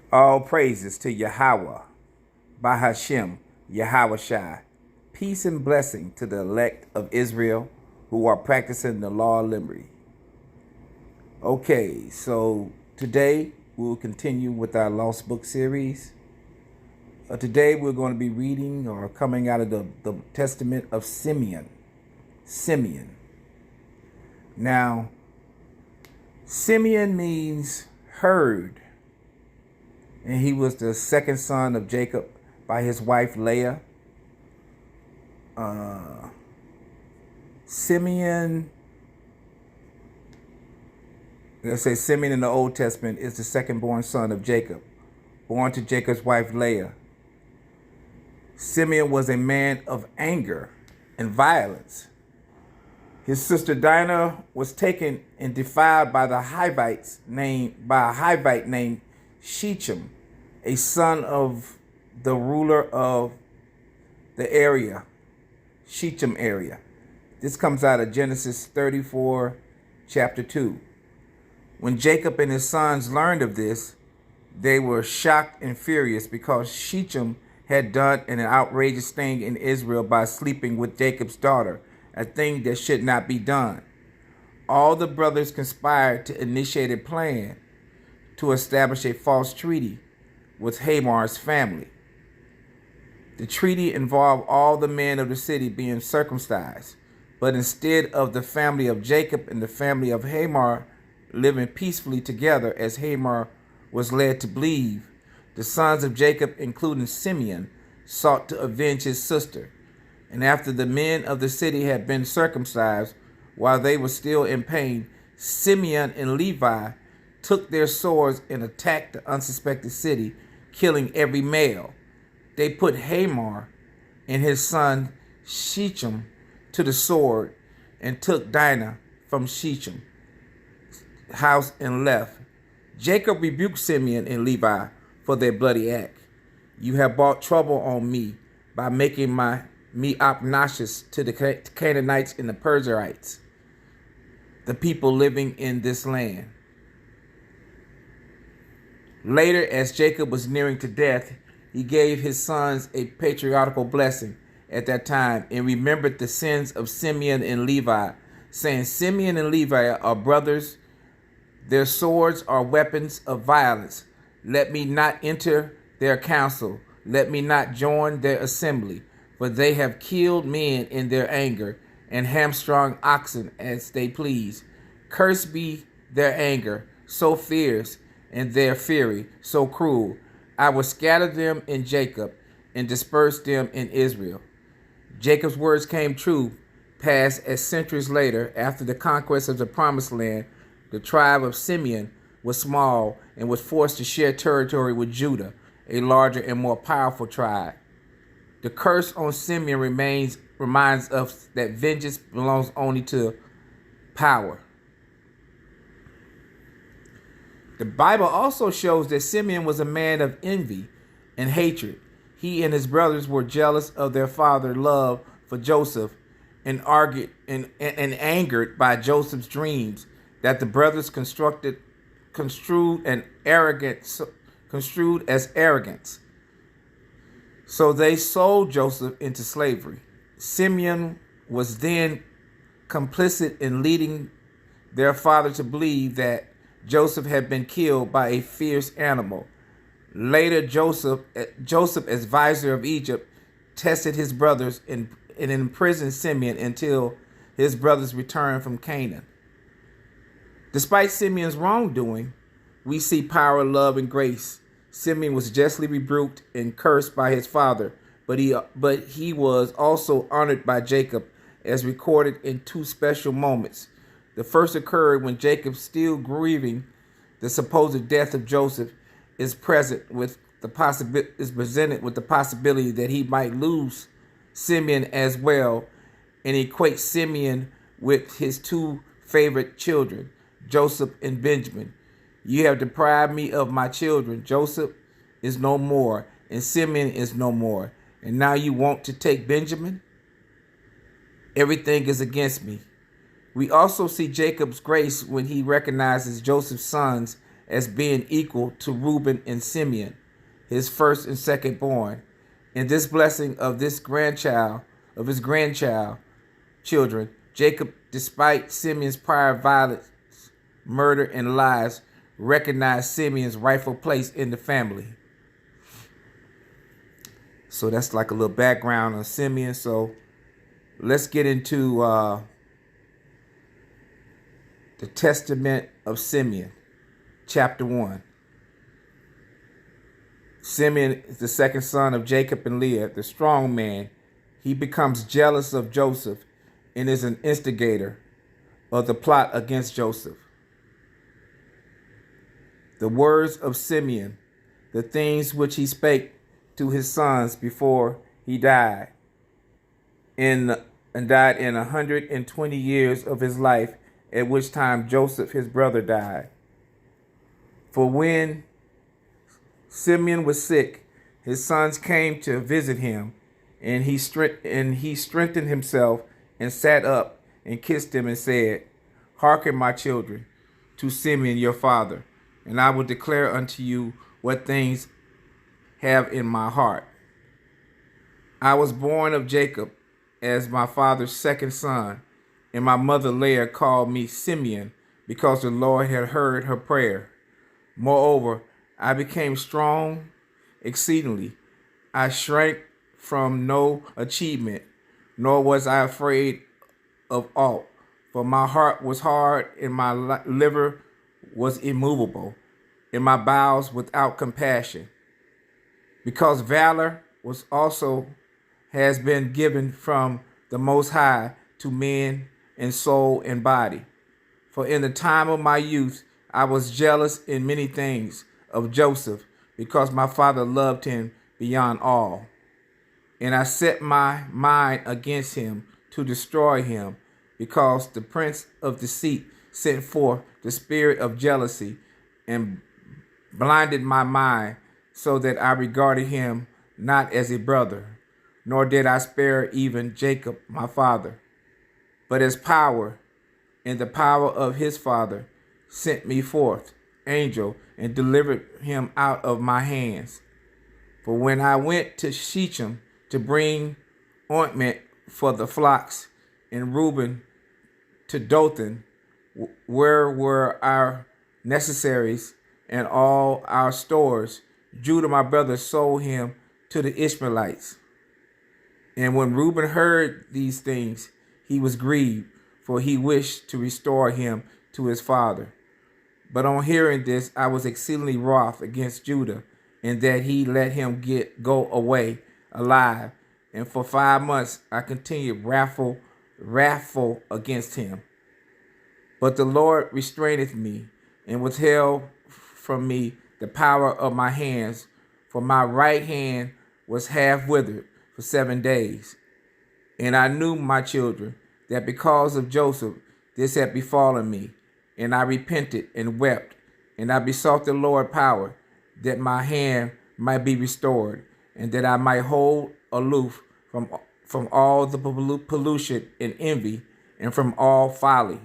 All praises to Yahweh, Bahashem, Yahweh Shai. Peace and blessing to the elect of Israel who are practicing the law of liberty. Okay, so today we'll continue with our Lost Book series. Today we're going to be reading or coming out of the Testament of Simeon. Simeon. Now, Simeon means heard. And he was the second son of Jacob by his wife Leah. Simeon, let's say Simeon in the Old Testament is the second born son of Jacob, born to Jacob's wife Leah. Simeon was a man of anger and violence. His sister Dinah was taken and defiled by a Hivite named Shechem, a son of the ruler of the area, Shechem area. This comes out of Genesis 34, chapter 2. When Jacob and his sons learned of this, they were shocked and furious because Shechem had done an outrageous thing in Israel by sleeping with Jacob's daughter, a thing that should not be done. All the brothers conspired to initiate a plan to establish a false treaty with Hamar's family. The treaty involved all the men of the city being circumcised, but instead of the family of Jacob and the family of Hamor living peacefully together as Hamor was led to believe, the sons of Jacob, including Simeon, sought to avenge his sister. And after the men of the city had been circumcised, while they were still in pain, Simeon and Levi took their swords and attacked the unsuspected city, killing every male. They put Hamor and his son Shechem to the sword and took Dinah from Shechem's house and left. Jacob rebuked Simeon and Levi for their bloody act. You have brought trouble on me by making me obnoxious to the Canaanites and the Perizzites, the people living in this land. Later, as Jacob was nearing to death, he gave his sons a patriarchal blessing at that time and remembered the sins of Simeon and Levi, saying, Simeon and Levi are brothers. Their swords are weapons of violence. Let me not enter their council. Let me not join their assembly. For they have killed men in their anger and hamstrung oxen as they please. Cursed be their anger, so fierce, and their fury so cruel. I will scatter them in Jacob and disperse them in Israel. Jacob's words came true, passed as centuries later, after the conquest of the Promised Land. The tribe of Simeon was small and was forced to share territory with Judah, a larger and more powerful tribe. The curse on Simeon reminds us that vengeance belongs only to power. The Bible also shows that Simeon was a man of envy and hatred. He and his brothers were jealous of their father's love for Joseph and argued and angered by Joseph's dreams that the brothers construed as arrogance. So they sold Joseph into slavery. Simeon was then complicit in leading their father to believe that Joseph had been killed by a fierce animal. Later, Joseph, as vizier of Egypt, tested his brothers and imprisoned Simeon until his brothers returned from Canaan. Despite Simeon's wrongdoing, we see power, love, and grace. Simeon was justly rebuked and cursed by his father, but he was also honored by Jacob, as recorded in two special moments. The first occurred when Jacob, still grieving the supposed death of Joseph, is presented with the possibility that he might lose Simeon as well, and equates Simeon with his two favorite children, Joseph and Benjamin. You have deprived me of my children. Joseph is no more, and Simeon is no more. And now you want to take Benjamin? Everything is against me. We also see Jacob's grace when he recognizes Joseph's sons as being equal to Reuben and Simeon, his first and second born. In this blessing of his grandchild, children, Jacob, despite Simeon's prior violence, murder, and lies, recognized Simeon's rightful place in the family. So that's like a little background on Simeon. So let's get into the Testament of Simeon, chapter 1. Simeon is the second son of Jacob and Leah, the strong man. He becomes jealous of Joseph and is an instigator of the plot against Joseph. The words of Simeon, the things which he spake to his sons before he died, and died in 120 years of his life, at which time Joseph his brother died. For when Simeon was sick, his sons came to visit him, and he strengthened himself and sat up and kissed him and said, Hearken, my children, to Simeon your father, and I will declare unto you what things have in my heart. I was born of Jacob as my father's second son, and my mother Leah called me Simeon, because the Lord had heard her prayer. Moreover, I became strong exceedingly. I shrank from no achievement, nor was I afraid of aught. For my heart was hard, and my liver was immovable, and my bowels without compassion. Because valor has been given from the Most High to men in soul and body. For in the time of my youth I was jealous in many things of Joseph, because my father loved him beyond all. And I set my mind against him to destroy him, because the prince of deceit sent forth the spirit of jealousy and blinded my mind, so that I regarded him not as a brother, nor did I spare even Jacob my father. But as power and the power of his father sent me forth, angel, and delivered him out of my hands. For when I went to Shechem to bring ointment for the flocks, and Reuben to Dothan, where were our necessaries and all our stores, Judah my brother sold him to the Ishmaelites. And when Reuben heard these things, he was grieved, for he wished to restore him to his father. But on hearing this, I was exceedingly wroth against Judah, in that he let him go away alive. And for 5 months I continued wrathful against him. But the Lord restraineth me, and withheld from me the power of my hands, for my right hand was half withered for 7 days. And I knew, my children, that because of Joseph this had befallen me, and I repented and wept, and I besought the Lord power, that my hand might be restored, and that I might hold aloof from all the pollution and envy, and from all folly.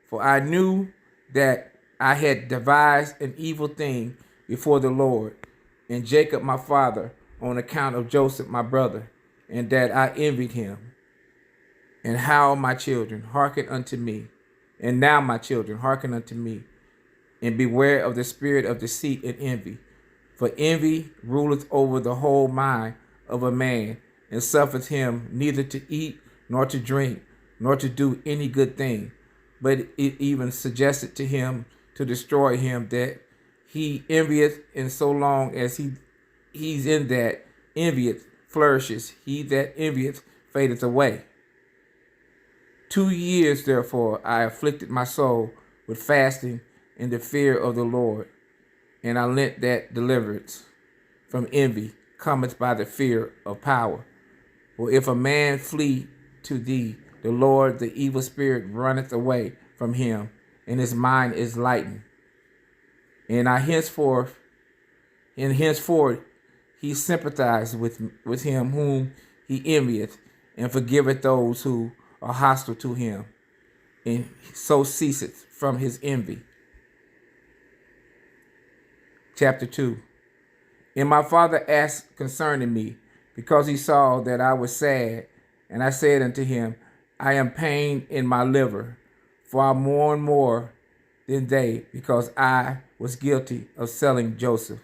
For I knew that I had devised an evil thing before the Lord and Jacob my father, on account of Joseph my brother, and that I envied him. And how, my children, hearken unto me. And now, my children, hearken unto me, and beware of the spirit of deceit and envy. For envy ruleth over the whole mind of a man, and suffereth him neither to eat, nor to drink, nor to do any good thing. But it even suggested to him to destroy him, that he envieth, and so long as he's in that envieth flourishes, he that envieth fadeth away. 2 years, therefore, I afflicted my soul with fasting in the fear of the Lord, and I lent that deliverance from envy cometh by the fear of power. For if a man flee to thee, the Lord, the evil spirit, runneth away from him, and his mind is lightened. And henceforth he sympathized with him whom he envieth, and forgiveth those who are hostile to him, and so ceaseth from his envy. Chapter 2. And my father asked concerning me, because he saw that I was sad. And I said unto him, I am pained in my liver, for I mourn more than they, because I was guilty of selling Joseph.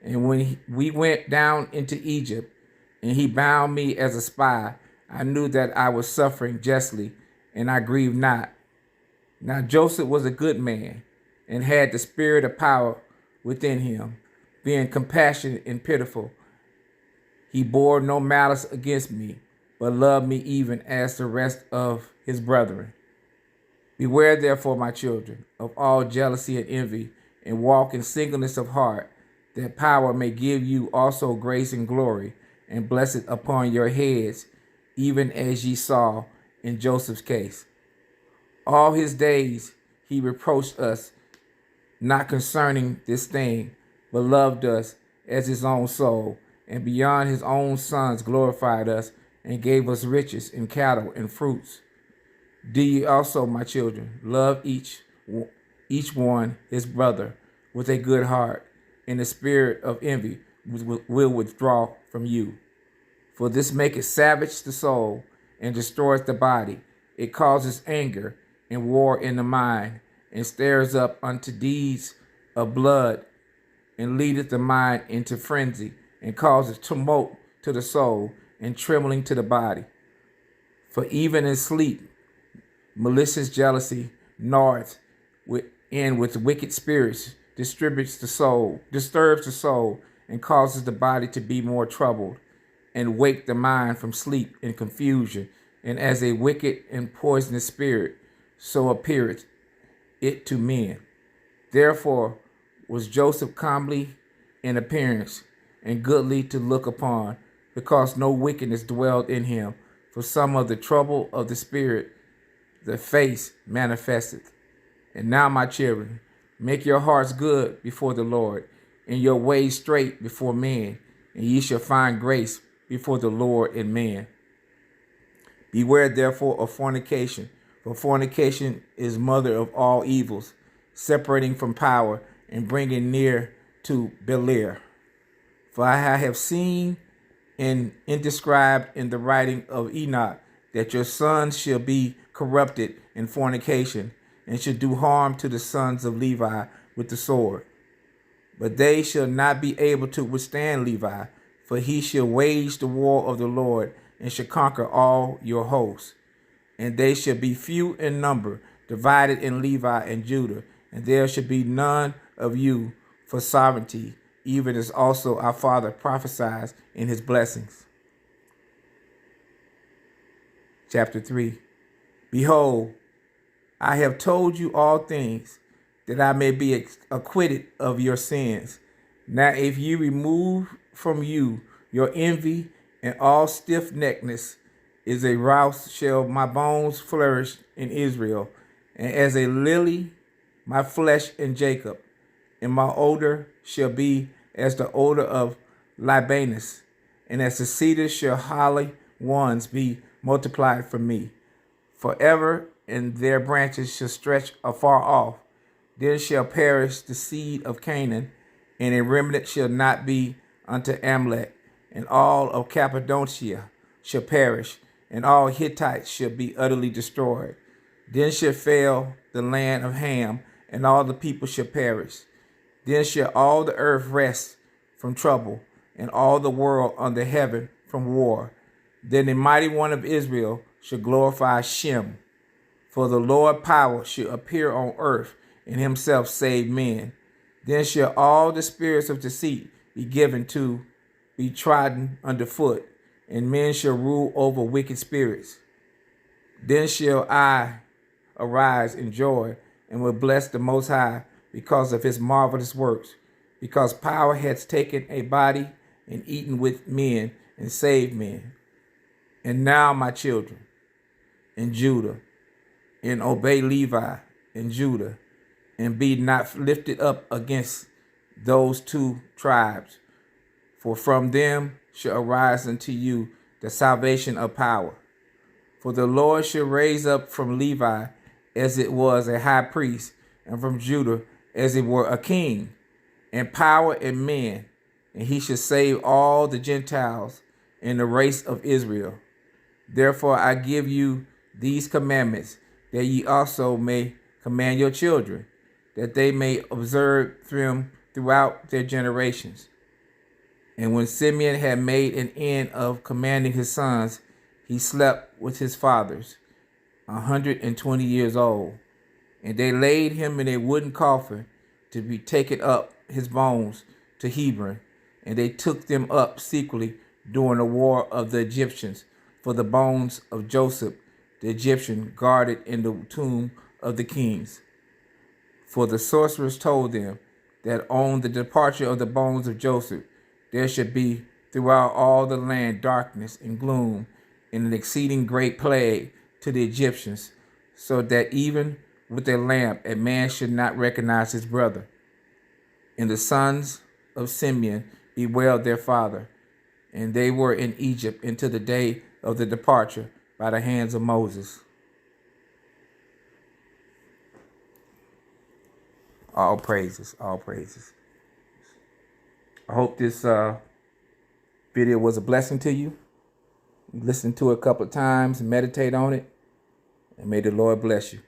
And when we went down into Egypt, and he bound me as a spy, I knew that I was suffering justly, and I grieved not. Now Joseph was a good man, and had the spirit of power within him, being compassionate and pitiful. He bore no malice against me, but loved me even as the rest of his brethren. Beware therefore, my children, of all jealousy and envy, and walk in singleness of heart, that power may give you also grace and glory, and blessed upon your heads, even as ye saw in Joseph's case. All his days he reproached us, not concerning this thing, but loved us as his own soul, and beyond his own sons glorified us, and gave us riches in cattle and fruits. Do ye also, my children, love each one his brother with a good heart, and the spirit of envy will withdraw from you. For this maketh savage the soul, and destroys the body. It causes anger and war in the mind, and stirs up unto deeds of blood, and leadeth the mind into frenzy, and causes tumult to the soul, and trembling to the body. For even in sleep malicious jealousy gnaweth with wicked spirits, disturbs the soul, and causes the body to be more troubled, and wake the mind from sleep in confusion, and as a wicked and poisonous spirit, so appeareth it to men. Therefore was Joseph comely in appearance, and goodly to look upon, because no wickedness dwelled in him. For some of the trouble of the spirit, the face manifesteth. And now, my children, make your hearts good before the Lord, and your ways straight before men, and ye shall find grace before the Lord and man. Beware therefore of fornication, for fornication is mother of all evils, separating from power, and bringing near to Beliar. For I have seen and inscribed in the writing of Enoch that your sons shall be corrupted in fornication, and shall do harm to the sons of Levi with the sword. But they shall not be able to withstand Levi, for he shall wage the war of the Lord, and shall conquer all your hosts. And they shall be few in number, divided in Levi and Judah, and there shall be none of you for sovereignty, even as also our father prophesies in his blessings. Chapter 3. Behold, I have told you all things, that I may be acquitted of your sins. Now if you remove from you your envy and all stiff-neckedness, is a rouse shall my bones flourish in Israel, and as a lily my flesh in Jacob, and my odor shall be as the odor of Libanus, and as the cedar shall holly ones be multiplied for me. Forever, and their branches shall stretch afar off. Then shall perish the seed of Canaan, and a remnant shall not be unto Amalek, and all of Cappadocia shall perish, and all Hittites shall be utterly destroyed. Then shall fail the land of Ham, and all the people shall perish. Then shall all the earth rest from trouble, and all the world under heaven from war. Then the mighty one of Israel shall glorify Shem, for the Lord power shall appear on earth, and himself save men. Then shall all the spirits of deceit be given to be trodden underfoot, and men shall rule over wicked spirits. Then shall I arise in joy, and will bless the Most High because of his marvelous works, because power has taken a body and eaten with men and saved men. And now, my children, in Judah, and obey Levi and Judah, and be not lifted up against those two tribes, for from them shall arise unto you the salvation of power. For the Lord shall raise up from Levi as it was a high priest, and from Judah as it were a king. and power and men, and he shall save all the Gentiles in the race of Israel. Therefore I give you these commandments, that ye also may command your children, that they may observe them throughout their generations. And when Simeon had made an end of commanding his sons, he slept with his fathers, 120 years old. And they laid him in a wooden coffin to be taken up his bones to Hebron. And they took them up secretly during the war of the Egyptians, for the bones of Joseph the Egyptian guarded in the tomb of the kings. For the sorcerers told them that on the departure of the bones of Joseph there should be throughout all the land darkness and gloom and an exceeding great plague to the Egyptians, so that even with a lamp a man should not recognize his brother. And the sons of Simeon bewailed their father, and they were in Egypt until the day of the departure by the hands of Moses. All praises, all praises. I hope this video was a blessing to you. Listen to it a couple of times and meditate on it, and may the Lord bless you.